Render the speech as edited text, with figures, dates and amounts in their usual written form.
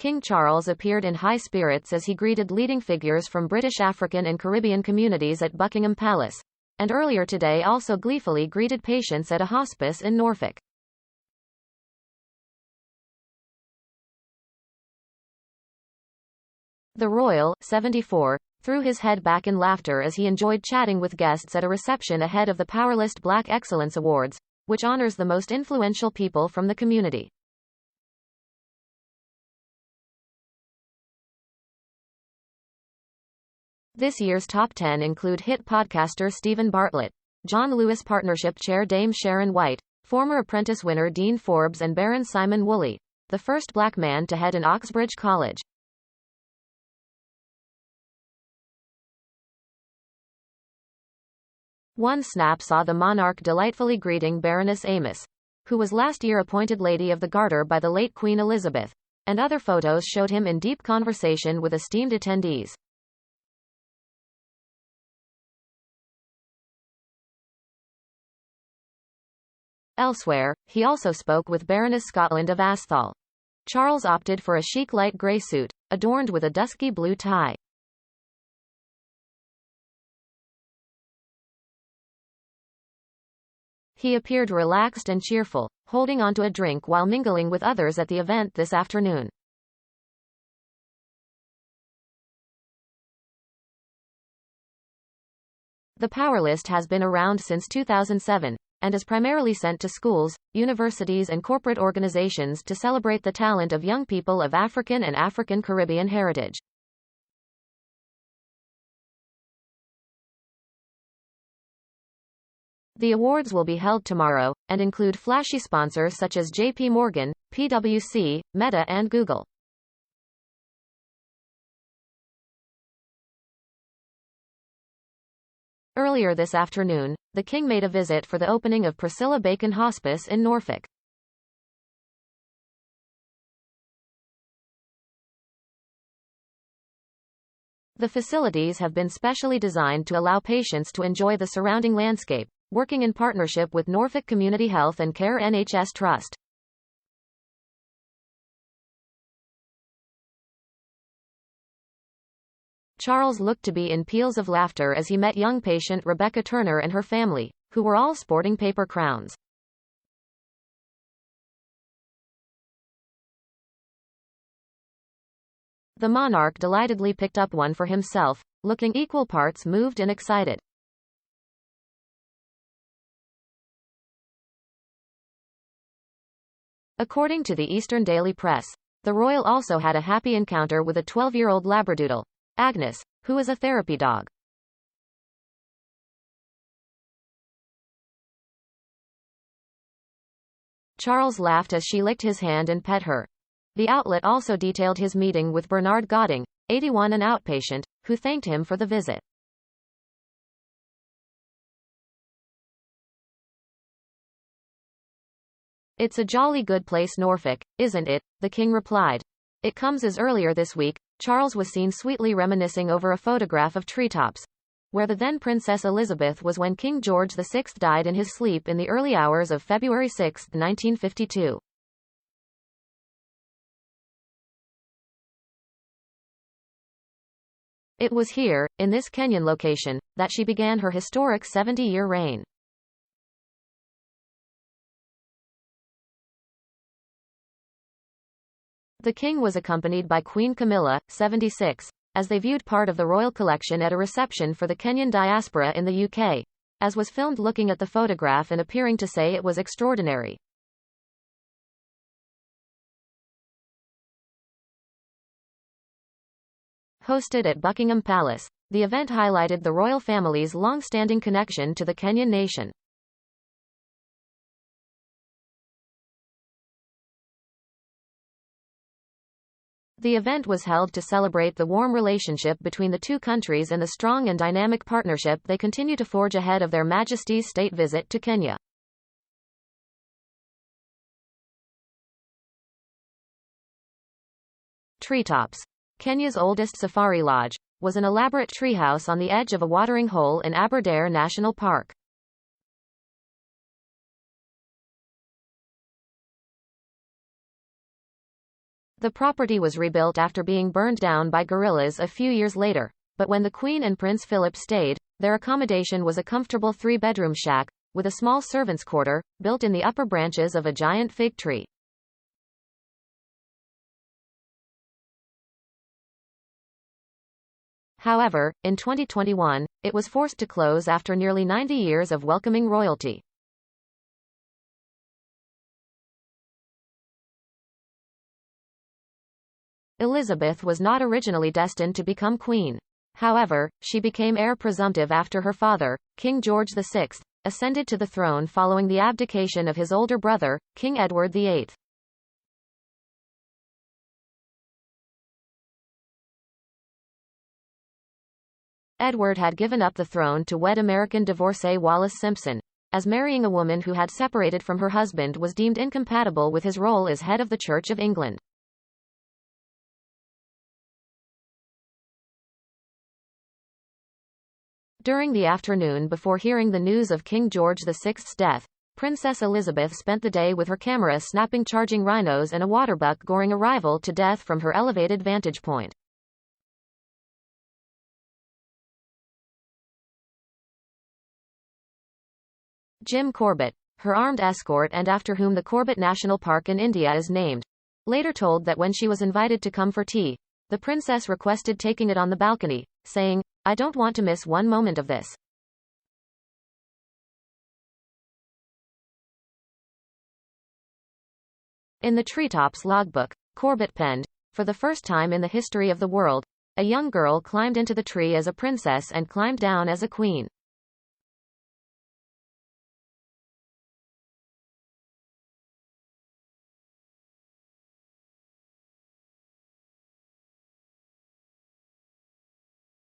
King Charles appeared in high spirits as he greeted leading figures from British, African and Caribbean communities at Buckingham Palace, and earlier today also gleefully greeted patients at a hospice in Norfolk. The royal, 74, threw his head back in laughter as he enjoyed chatting with guests at a reception ahead of the Powerless Black Excellence Awards, which honors the most influential people from the community. This year's top 10 include hit podcaster Stephen Bartlett, John Lewis Partnership Chair Dame Sharon White, former Apprentice winner Dean Forbes and Baron Simon Woolley, the first black man to head an Oxbridge College. One snap saw the monarch delightfully greeting Baroness Amos, who was last year appointed Lady of the Garter by the late Queen Elizabeth, and other photos showed him in deep conversation with esteemed attendees. Elsewhere, he also spoke with Baroness Scotland of Asthall. Charles opted for a chic light grey suit, adorned with a dusky blue tie. He appeared relaxed and cheerful, holding onto a drink while mingling with others at the event this afternoon. The Power List has been around since 2007, and is primarily sent to schools, universities and corporate organizations to celebrate the talent of young people of African and African Caribbean heritage. The awards will be held tomorrow, and include flashy sponsors such as JP Morgan, PwC, Meta and Google. Earlier this afternoon, the King made a visit for the opening of Priscilla Bacon Hospice in Norfolk. The facilities have been specially designed to allow patients to enjoy the surrounding landscape, working in partnership with Norfolk Community Health and Care NHS Trust. Charles looked to be in peals of laughter as he met young patient Rebecca Turner and her family, who were all sporting paper crowns. The monarch delightedly picked up one for himself, looking equal parts moved and excited. According to the Eastern Daily Press, the royal also had a happy encounter with a 12-year-old Labradoodle, Agnes, who is a therapy dog. Charles laughed as she licked his hand and pet her. The outlet also detailed his meeting with Bernard Godding, 81, an outpatient, who thanked him for the visit. "It's a jolly good place, Norfolk, isn't it?" the King replied. It comes as earlier this week, Charles was seen sweetly reminiscing over a photograph of treetops, where the then Princess Elizabeth was when King George VI died in his sleep in the early hours of February 6, 1952. It was here, in this Kenyan location, that she began her historic 70-year reign. The King was accompanied by Queen Camilla, 76, as they viewed part of the royal collection at a reception for the Kenyan diaspora in the UK, as was filmed looking at the photograph and appearing to say it was extraordinary. Hosted at Buckingham Palace, the event highlighted the royal family's long-standing connection to the Kenyan nation. The event was held to celebrate the warm relationship between the two countries and the strong and dynamic partnership they continue to forge ahead of their Majesty's state visit to Kenya. Treetops. Kenya's oldest safari lodge was an elaborate treehouse on the edge of a watering hole in Aberdare National Park. The property was rebuilt after being burned down by guerrillas a few years later, but when the Queen and Prince Philip stayed, their accommodation was a comfortable 3-bedroom shack, with a small servants' quarter, built in the upper branches of a giant fig tree. However, in 2021, it was forced to close after nearly 90 years of welcoming royalty. Elizabeth was not originally destined to become queen. However, she became heir presumptive after her father, King George VI, ascended to the throne following the abdication of his older brother, King Edward VIII. Edward had given up the throne to wed American divorcee Wallis Simpson, as marrying a woman who had separated from her husband was deemed incompatible with his role as head of the Church of England. During the afternoon before hearing the news of King George VI's death, Princess Elizabeth spent the day with her camera snapping charging rhinos and a waterbuck goring a rival to death from her elevated vantage point. Jim Corbett, her armed escort and after whom the Corbett National Park in India is named, later told that when she was invited to come for tea, the princess requested taking it on the balcony, saying, "I don't want to miss one moment of this." In the Treetops logbook, Corbett penned, "For the first time in the history of the world, a young girl climbed into the tree as a princess and climbed down as a queen."